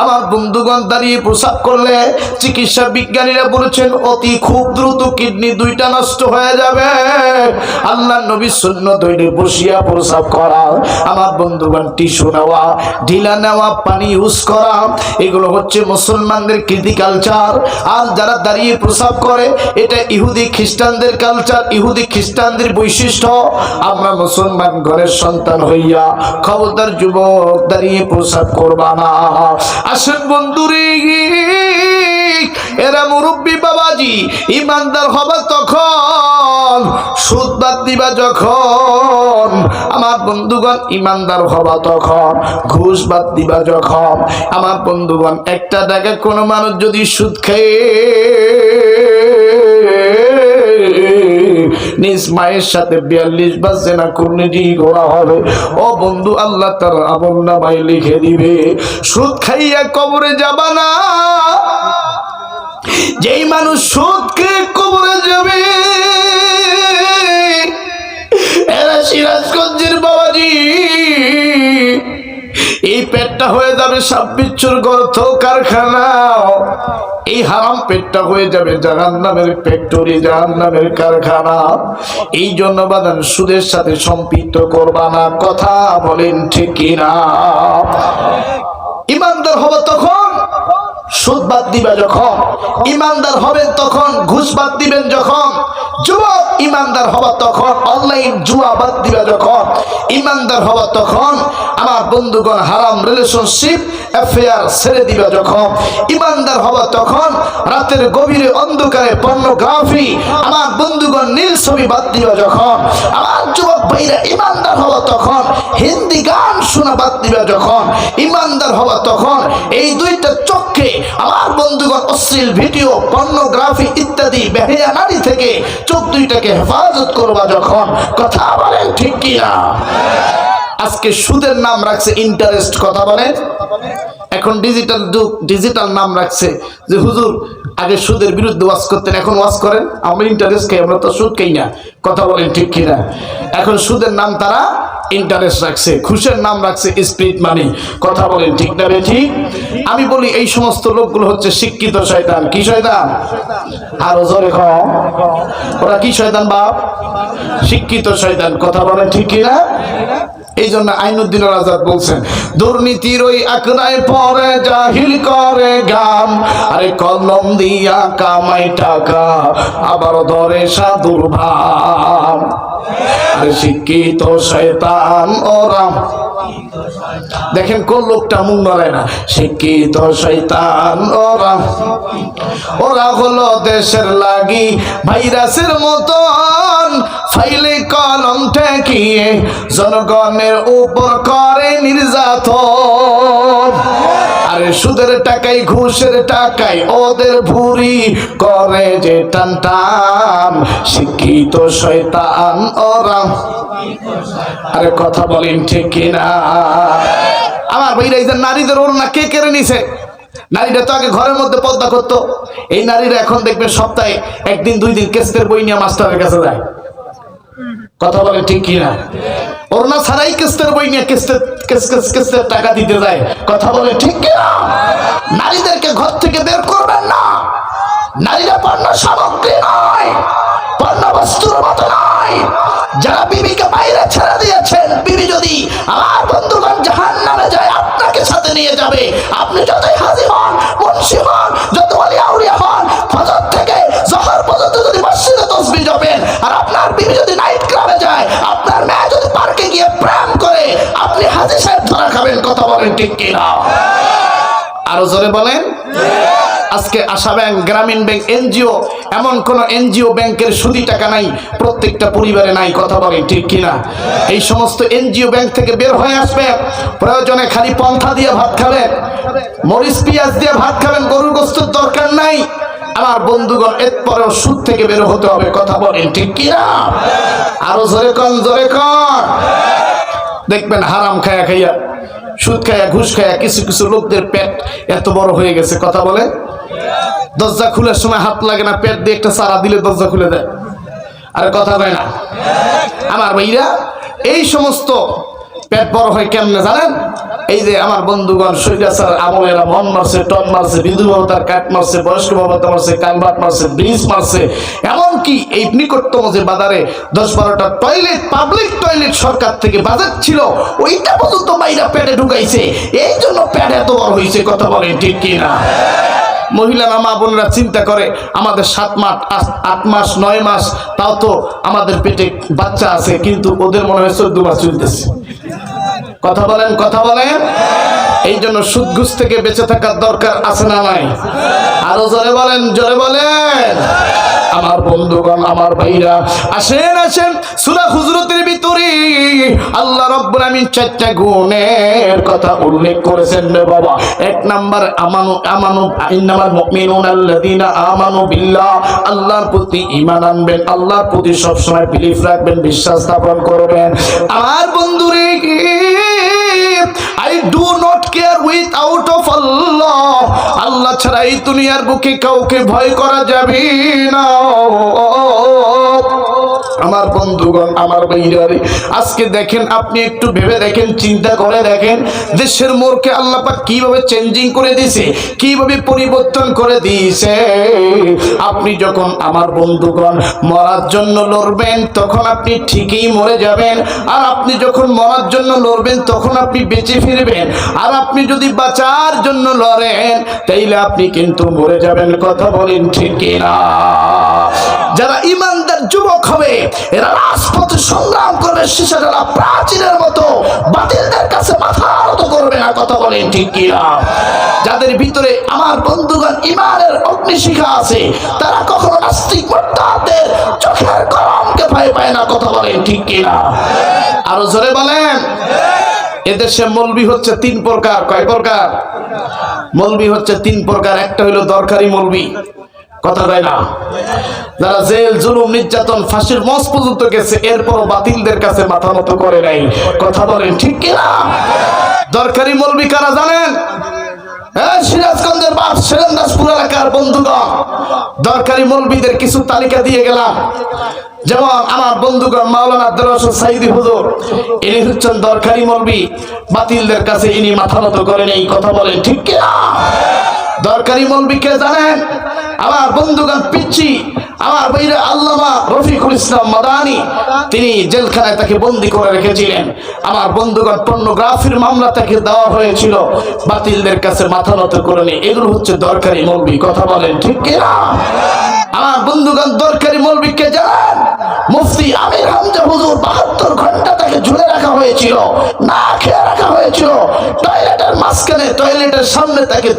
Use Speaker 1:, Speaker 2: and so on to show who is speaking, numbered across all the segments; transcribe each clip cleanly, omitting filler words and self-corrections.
Speaker 1: আমার বন্ধুগণ দাঁড়িয়ে প্রস্রাব করলে চিকিৎসা বিজ্ঞানীরা বলেছেন অতি খুব দ্রুত কিডনি দুইটা নষ্ট হয়ে যাবে। আল্লাহর নবী সুন্নাত হইলে বসিয়া প্রস্রাব করা, আমার বন্ধুগণ টিস্যু নেওয়া, ঢিলা নেওয়া, পানি ইউজ করা, এগুলো হচ্ছে মুসলমানদের কৃতি কালচার। আর যারা দাঁড়িয়ে প্রস্রাব করে এটা ইহুদি খ্রিস্টানদের কালচার, ইহুদি খ্রিস্টানদের বৈশিষ্ট্য। আমরা মুসলমান ঘরের সন্তান হইয়া খবরদার যুবক দাঁড়িয়ে প্রস্রাব করবা না। আসেন বন্ধুরে, এরা মুরব্বী বাবাজি, ইমানদার হবে তখন, সুদ বাদ দিবা যখন। আমার বন্ধুগণ ইমানদার হবা তখন, ঘুষ বাদ দিবা যখন। আমার বন্ধুগণ একটা টাকা কোনো মানুষ যদি সুদ খেয়ে নিজ মায়ের সাথে 42 বার জিনা করলে গোনা হবে। ও বন্ধু, আল্লাহ তার আমল নামায় লিখে দিবে। সুদ খাইয়া কবরে যাবা না। যেই মানুষ সুদ খেয়ে কবরে যাবে এরা সিরাজগঞ্জের বাবাজি, এই পেটটা হয়ে যাবে সাববিচ্ছুর গর্ত কারখানা। এই হারাম পেটটা হয়ে যাবে জাহান্নামের ফ্যাক্টরি, জাহান্নামের কারখানা। এই জন্য বাদান সুদের সাথে সম্পৃক্ত করবা না। কথা বলেন ঠিক কিনা? ইমানদার হবে তখন, সুদ বাদ দিবা যখন। ইমানদার হবেন তখন, ঘুষ বাদ দিবেন যখন। যুবক ইমানদার হবা তখন, অনলাইন জুয়া বাদ দিবা যখন। ইমানদার হবা তখন, আমার বন্ধুগণ হারাম রিলেশনশিপ অ্যাফেয়ার ছেড়ে দিবা যখন। ইমানদার হবা তখন, রাতের গভীরে অন্ধকারে পর্নোগ্রাফি, আমার বন্ধুগণ নীল ছবি বাদ দিবা যখন। আমার যুবক ভাইরা ইমানদার হবা তখন, হিন্দি গান শোনা বাদ দিবা যখন। ইমানদার হবা তখন, এই দুইটা চোখে আমার বন্ধুগণ অশ্লীল ভিডিও, পর্নোগ্রাফি ইত্যাদি বেহায়া নারী থেকে চোখ দুইটাকে হেফাজত করবা যখন। কথা বলেন ঠিক কিনা? আজকে সুদের নাম রাখছে ইন্টারেস্ট। কথা বলেন। এখন ডিজিটাল যুগ, ডিজিটাল নাম রাখছে যে হুজুর আগে সুদের বিরুদ্ধে ওয়াজ করতেন, এখন ওয়াজ করেন আমরা ইন্টারেস্ট খাই, আমরা তো সুদ খাই না। কথা বলেন ঠিক কিনা? এখন সুদের নাম তারা ইন্টারেস্ট রাখছে, ঘুষের নাম রাখছে স্পিরিট মানি। কথা বলেন ঠিক না রে? ঠিক। আমি বলি এই সমস্ত লোকগুলো হচ্ছে শিক্ষিত শয়তান। কি শয়তান? আরো জোরে কও। ওরা কি শয়তান বাপ? শিক্ষিত শয়তান। কথা বলেন ঠিক কিনা? এই জন্য আইনুদ্দিন আজাদ বলছেন, দুর্নীতির ওই আকড়ায় পরে জাহিল করে গাম, আরে কলম দিয়া কামাই টাকা আবার ধরে সাধুর ভাব। আরে শিক্ষিত শয়তান ওরা, দেখেন কোন লোকটা মুখ নড়ায় না। শিক্ষিত শয়তান ওরা, ওরা হলো দেশের লাগি ভাইরাসের মতন, ফাইলে কলম ঠেকিয়ে জনগণের উপর করে নির্যাতন। আরে সুদের টাকায়, ঘুষের টাকায় ওদের ভুরি করে যে টান টান। শিক্ষিত শয়তান ওরা। আরে কথা বলেন ঠিক কিনা? আমার ভাইরা, এই যে নারীদের ওড়না কে কেড়ে নিছে? নারীরা তো আগে ঘরের মধ্যে পর্দা করতো। এই নারীরা এখন দেখবে সপ্তাহে একদিন দুই দিন কেসের বই নিয়ে মাস্টারের কাছে যায়। কথা বলে ঠিক কিনা? ওড়না ছাড়াই কেসের বই নিয়ে কেসের টাকা দিতে যায়। কথা বলে ঠিক কিনা? নারীদেরকে ঘর থেকে বের করবেন না। নারীরা পণ্য সামগ্রী নয়, পণ্য বস্তুর মতো নয়। যারা বিবিকে বাইরে ছেড়ে দিয়েছেন, বিবি যদি আমার বন্ধুগণ জাহান্নামে যায় আপনাকে সাথে নিয়ে যাবে। আপনি যতই হাজি হন, মুন্সি হন, যত ওলি আউলিয়া হন, ফজর থেকে জোহর পর্যন্ত যদি মসজিদে তাসবিহ জপেন, আর আপনার বিবি যদি নাইট ক্লাবে যায়, আপনার মেয়ে যদি পার্কে গিয়ে প্রেম করে, আপনি হাজি সাহেব ধরা খাবেন। কথা বলেন ঠিক কিনা? আরো জোরে বলেন। আজকে আশা ব্যাংক, গ্রামীণ ব্যাংক, এনজিও, এমন কোন এনজিও ব্যাংকের সুদি টাকা নাই, প্রত্যেকটা পরিবারে নাই। কথা বলেন ঠিক কিনা? এই সমস্ত এনজিও ব্যাংক থেকে বের হয়ে আসবে। প্রয়োজনে খালি পন্থা দিয়ে ভাত খাবেন, মরিচ পেঁয়াজ দিয়ে ভাত খাবেন, গরুর গোশতের দরকার নাই। আমার বন্ধুগণ, এরপরেও সুদ থেকে বের হতে হবে। কথা বলেন ঠিক কিনা? আরো জোরে কন, জোরে কন। দেখবেন হারাম খায়া খাইয়া, সুদ খায়া, ঘুষ খায়া কিছু কিছু লোকদের পেট এত বড় হয়ে গেছে। কথা বলে, দরজা খুলের সময় হাত লাগে না, পেট দিয়ে একটা চারা দিলে দরজা খুলে দেয়। আরে কথা হয় না? আমার ভাইরা, এই সমস্ত পেট বড় হয় কেমনে জানেন? এই যে আমার বন্ধুগণ সৈরাচার আমলেরা মন মারছে, টন মারছে, বিধুভাবতার কাঠ মারছে, বয়স্ক ভাবতা মারছে, কালভার্ট মারছে, ব্রিজ মারছে, এমনকি এই নিকটতম যে বাজারে 10-12টা টয়লেট, পাবলিক টয়লেট সরকার থেকে বাজার ছিল, ওইটা পর্যন্ত মাইরা পেটে ঢুকাইছে। এই জন্য পেট এত বড় হয়েছে। কথা বলেন ঠিক কিনা? মহিলারা, মা বোনরা চিন্তা করে আমাদের 7 মাস 8 মাস 9 মাস তাও তো আমাদের পেটে বাচ্চা আছে, কিন্তু ওদের মনে হয় 14 মাস চলতেছে। কথা বলেন, কথা বলেন। এই জন্য সুদ ঘুষ থেকে বেঁচে থাকার দরকার আছে না নাই? আরো জোরে বলেন, জোরে বলেন। আমার বন্ধুগণ, আমার ভাইরা, আসেন আসেন, সূরা হুজুরাতের ভিতরে আল্লাহ রাব্বুল আমিন 4টা গুণের কথা উল্লেখ করেছেন রে বাবা। 1 নাম্বার আমানু ইন্নামাল মুমিনুনা আল্লাযীনা আমানু বিল্লাহ, আল্লাহর প্রতি ঈমান আনবেন, আল্লাহর প্রতি সব সময় বিলিফ রাখবেন, বিশ্বাস স্থাপন করবেন। আমার বন্ধুরে, I do not care without of Allah, আল্লাহ ছাড়া এই দুনিয়ার বুকে কাউকে ভয় করা যাবে না। আমার বন্ধুগণ, আমার ভাইরা, আজকে দেখেন, আপনি একটু ভেবে দেখেন, চিন্তা করে দেখেন, দেশের মোড়কে আল্লাহ পাক কিভাবে চেঞ্জিং করে দিয়েছে, কিভাবে পরিবর্তন করে দিয়েছে। আপনি যখন, আমার বন্ধুগণ, মরার জন্য লড়বেন তখন আপনি ঠিকই মরে যাবেন, আর আপনি যখন মরার জন্য লড়বেন তখন আপনি বেঁচে ফিরবেন। আর আপনি যদি বাঁচার জন্য লড়েন তাইলে আপনি কিন্তু মরে যাবেন। কথা বলেন ঠিক কিনা? যারা ইমানদার যুবক হবে এরা রাজপথে সংগ্রাম করবে, শিশারা প্রাচীনের মতো বাতিলদের কাছে মাথা নত করবে না। কথা বলেন ঠিক কিনা? যাদের ভিতরে, আমার বন্ধুগণ, ইমানের অগ্নিশিখা আছে, তারা কখনো নাস্তিক মুরতাদদের চোখের গরমকে ভয় পায় না। কথা বলেন ঠিক কিনা? আরো জোরে বলেন। এদেশে মৌলবি হচ্ছে 3 প্রকার। কয় প্রকার? মৌলবি হচ্ছে 3 প্রকার। একটা হলো দরকারি মৌলবি, কথা কয় না, যারা জেল, জুলুম, নির্যাতন, ফাঁসির মঞ্চ পর্যন্ত গেছে, এরপর বাতিলদের কাছে মাথা নত করে নাই। কথা বলেন ঠিক কিনা? দরকারি মৌলবি কারা জানেন? সিরাজগঞ্জের বাপ সেরেন্দাসপুর এলাকার বন্ধুগণ, দরকারি মৌলবিদের কিছু তালিকা দিয়ে গেলাম। যেমন আমার বন্ধুগণ মাওলানা আব্দুল রশিদ সাইদি হুজুর, ইনি হচ্ছেন দরকারি মৌলবি, বাতিলদের কাছে ইনি মাথা নত করেন। এই কথা বলেন ঠিক কিনা? দরকারি মৌলবি কে জানেন? আমার বন্ধুগণ, পিচ্ছি আমার ভাইরা আল্লামা রফিকুল ইসলাম মাদানী, তিনি জেলখানায় তাকে বন্দী করে রেখেছিলেন। আমার বন্ধুগণ, পর্নোগ্রাফির মামলা তাকে দেওয়া হয়েছিল, বাতিলদের কাছে মাথা নত করেনি। এগুলো হচ্ছে দরকারি মৌলবি। কথা বলেন ঠিক কিনা? আমার বন্ধুগণ, দরকারি মৌলবি কে জানেন? মুফতি আমির হামজা হুজুর 72 ঘন্টা তাকে ঝুলে রাখা হয়েছিল, না খেয়ে রাখা হয়েছিল, টয়লেটের মাঝখানে, টয়লেটের সামনে তাকে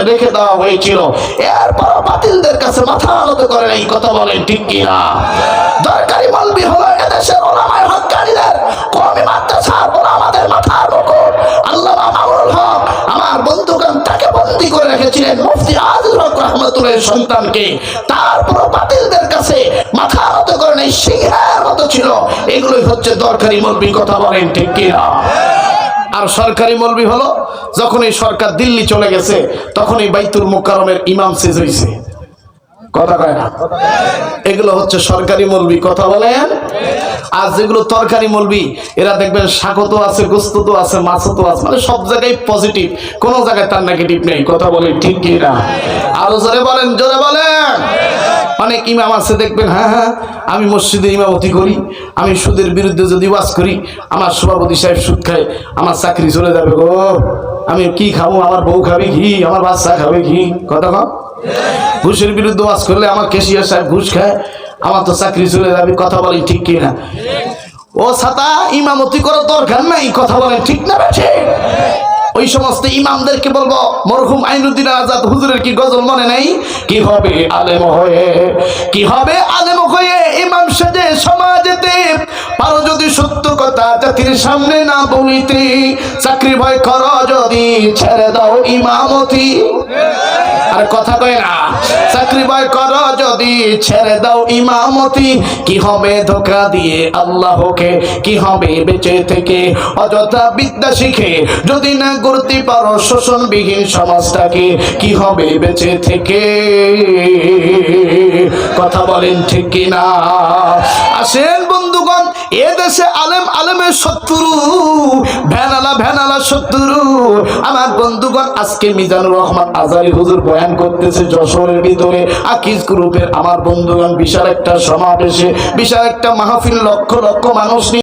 Speaker 1: রেখে দেওয়া হয়েছিল। এরপর বাতিলদের কাছে মাথা নত করে এই কথা বলেন ঠিক কিনা? দরকারি মৌলবি হলো এদেশের ওলামায়ে হক্কানীদের, কওমি মাদ্রাসার ওলামাদের মাথার মুকুট আল্লামা মামুনুল হক। আমার বন্ধুগণ, তাকে বন্দী করে রেখেছিলেন মুফতি আজিজুল হক রাহমাতুল্লাহির সন্তানকে। তারপর বাতিলদের কাছে মাথা নত করে এই সিংহের মতো ছিল। এগুলোই হচ্ছে দরকারি মৌলবি। কথা বলেন ঠিক কিনা? আর সরকারি মৌলবি হলো যখন এই সরকার দিল্লি চলে গেছে তখন এই বাইতুল মুকাররমের ইমাম শেষ হয়েছে। কথা কয় না? এগুলো হচ্ছে সরকারি মৌলবি। কথা বলেন। আর যেগুলো তরকারি মৌলবি, এরা দেখবেন শাকতো আছে, গোস্ততো আছে, মাছতো আছে, মানে সব জায়গায় পজিটিভ, কোনো জায়গায় তার নেগেটিভ নেই। কথা বলেন ঠিক কিনা? আরো জোরে বলেন, জোরে বলেন। অনেক ইমাম আছে দেখবেন, হ্যাঁ আমি মসজিদে ইমামতি করি, আমি সুদের বিরুদ্ধে যদি ওয়াজ করি, আমার সভাপতি সাহেব সুদ খায়, আমার চাকরি চলে যাবে গো, আমি কি খাবো, আমার বউ খাবে ঘি, আমার বাচ্চা খাবে ঘি। কথা কম। ঘুষের বিরুদ্ধে ওয়াজ করলে আমার ক্যাশিয়ার সাহেব ঘুষ খায়, আমার তো চাকরি চলে যাবে। কথা বলেন ঠিক কিনা? ও ছাতা, ইমামতি করার দরকার নাই। কথা বলেন ঠিক না? ওই সমস্ত ইমামদেরকে বলবো, মরহুম আইনুদ্দিন আজাদ হুজুরের কি গজল মনে নাই? কি হবে আলেম হয়ে, কি হবে আলেম হয়ে, ইমাম সেজে সমাজেতে, পারো যদি সত্য কথা জাতির সামনে না বলিতে, চাকরি ভয় করো যদি ছেড়ে দাও ইমামতি। আর কথা কয় না? চাকরি ভয় করো যদি ছেড়ে দাও ইমামতি, কি হবে ধোঁকা দিয়ে আল্লাহকে, কি হবে বেঁচে থেকে অযথা বিদ্যা শিখে, যদি না করতে পারো শোষণবিহীন সমাজটাকে, কি হবে বেঁচে থেকে? কথা বলেন ঠিক কিনা? আসেন বন্ধুগণ, এ দেশে আলেম আলেমের শত্রু, ভ্যানালা শত্রু। আমার বন্ধুগণ, আজকে মিজানুর রহমান আজারি হুজুর বয়ান করতেছে যশোরের ভিতরে আকিজ গ্রুপের। আমার বন্ধুগণ, বিশাল একটা সমাবেশে, বিশাল একটা মাহফিল, লক্ষ লক্ষ মানুষ নিয়ে